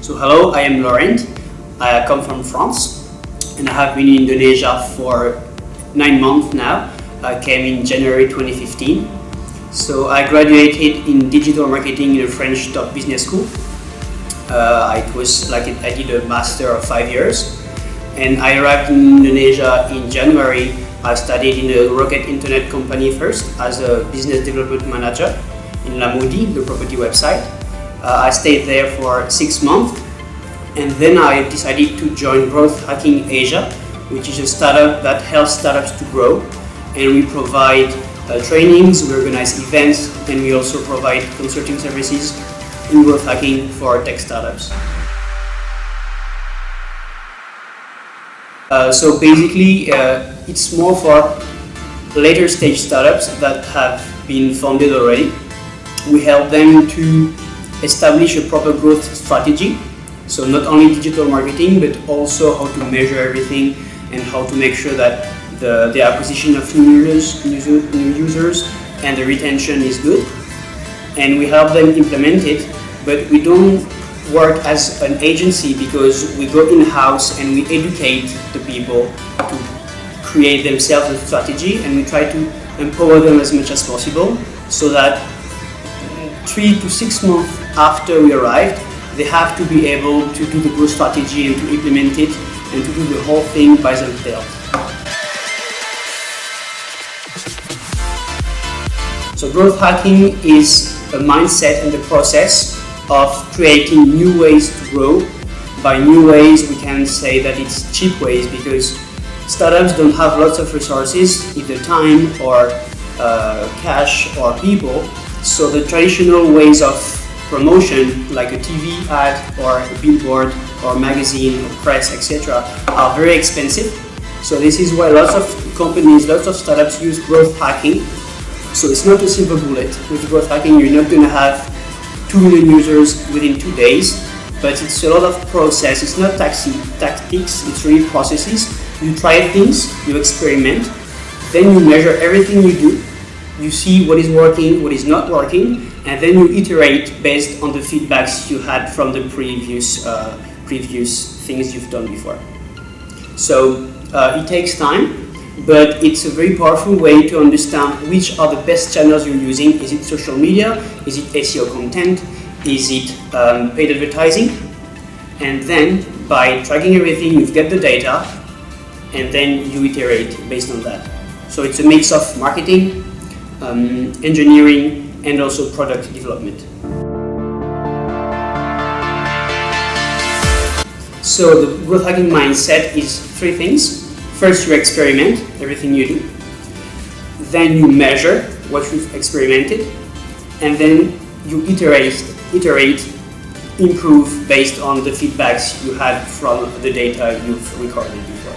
So hello, I am Laurent. I come from France and I have been in Indonesia for 9 months now. I came in January 2015. So I graduated in digital marketing in a French top business school. I did a master of 5 years, and I arrived in Indonesia in January. I studied in a rocket internet company first as a business development manager in the property website. I stayed there for 6 months, and then I decided to join Growth Hacking Asia, which is a startup that helps startups to grow, and we provide trainings, we organize events, and we also provide consulting services in growth hacking for tech startups. So basically, it's more for later stage startups that have been founded already. We help them to establish a proper growth strategy. So not only digital marketing, but also how to measure everything and how to make sure that the acquisition of new users and the retention is good. And we help them implement it, but we don't work as an agency because we go in-house and we educate the people to create themselves a strategy, and we try to empower them as much as possible so that 3 to 6 months after we arrived, they have to be able to do the growth strategy and to implement it and to do the whole thing by themselves. So growth hacking is a mindset and the process of creating new ways to grow. By new ways, we can say that it's cheap ways because startups don't have lots of resources, either time or cash or people. So the traditional ways of promotion, like a TV ad or a billboard or magazine or press, etc., are very expensive. So this is why lots of companies, lots of startups use growth hacking. So it's not a silver bullet. With growth hacking, you're not going to have 2 million users within 2 days, but it's a lot of process. It's not tactics, it's really processes. You try things, you experiment, then you measure everything you do. You see what is working, what is not working, and then you iterate based on the feedbacks you had from the previous things you've done before. So it takes time, but it's a very powerful way to understand which are the best channels you're using. Is it social media? Is it SEO content? Is it paid advertising? And then by tracking everything, you get the data, and then you iterate based on that. So it's a mix of marketing, engineering, and also product development. So the growth hacking mindset is 3 things. First, you experiment everything you do. Then you measure what you've experimented, and then you iterate, improve based on the feedbacks you had from the data you've recorded before.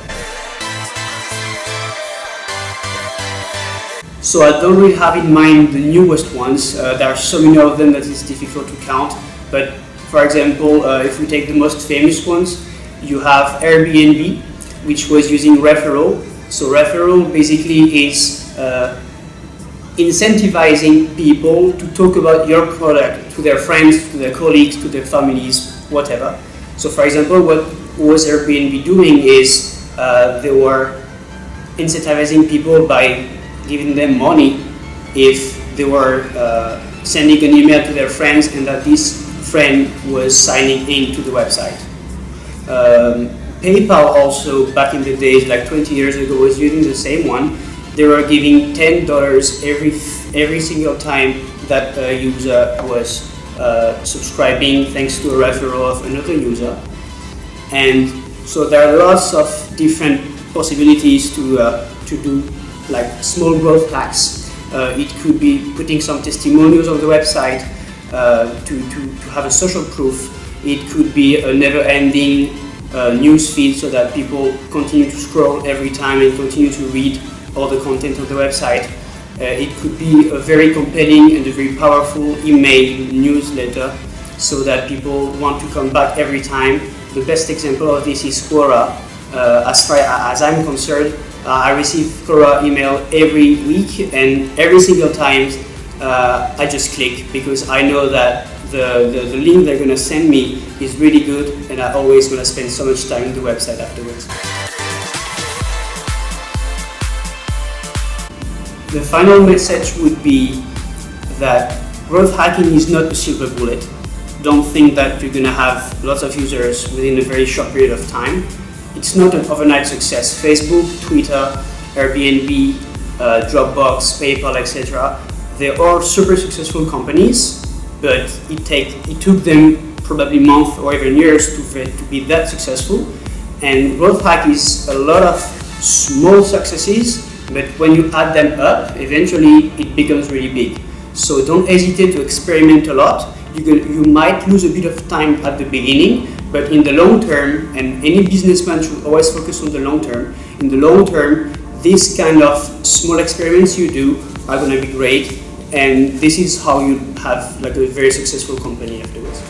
So I don't really have in mind the newest ones. There are so many of them that it's difficult to count. But for example, if we take the most famous ones, you have Airbnb, which was using Referal. So Referal basically is incentivizing people to talk about your product to their friends, to their colleagues, to their families, whatever. So for example, what was Airbnb doing is they were incentivizing people by giving them money if they were sending an email to their friends and that this friend was signing in to the website. PayPal also, back in the days, like 20 years ago, was using the same one. They were giving $10 every single time that a user was subscribing thanks to a referral of another user. And so there are lots of different possibilities to do like small growth hacks. It could be putting some testimonials on the website to have a social proof. It could be a never-ending news feed so that people continue to scroll every time and continue to read all the content on the website. It could be a very compelling and a very powerful email newsletter so that people want to come back every time. The best example of this is Quora. As far as I'm concerned, I receive Quora email every week, and every single time I just click because I know that the link they're gonna send me is really good, and I always gonna spend so much time on the website afterwards. The final message would be that growth hacking is not a silver bullet. Don't think that you're gonna have lots of users within a very short period of time. It's not an overnight success. Facebook, Twitter, Airbnb, Dropbox, PayPal, etc. They are super successful companies, but it took them probably months or even years to be that successful. And growth hack is a lot of small successes, but when you add them up, eventually it becomes really big. So don't hesitate to experiment a lot. You might lose a bit of time at the beginning, but in the long term, and any businessman should always focus on the long term, in the long term, these kind of small experiments you do are going to be great, and this is how you have like a very successful company afterwards.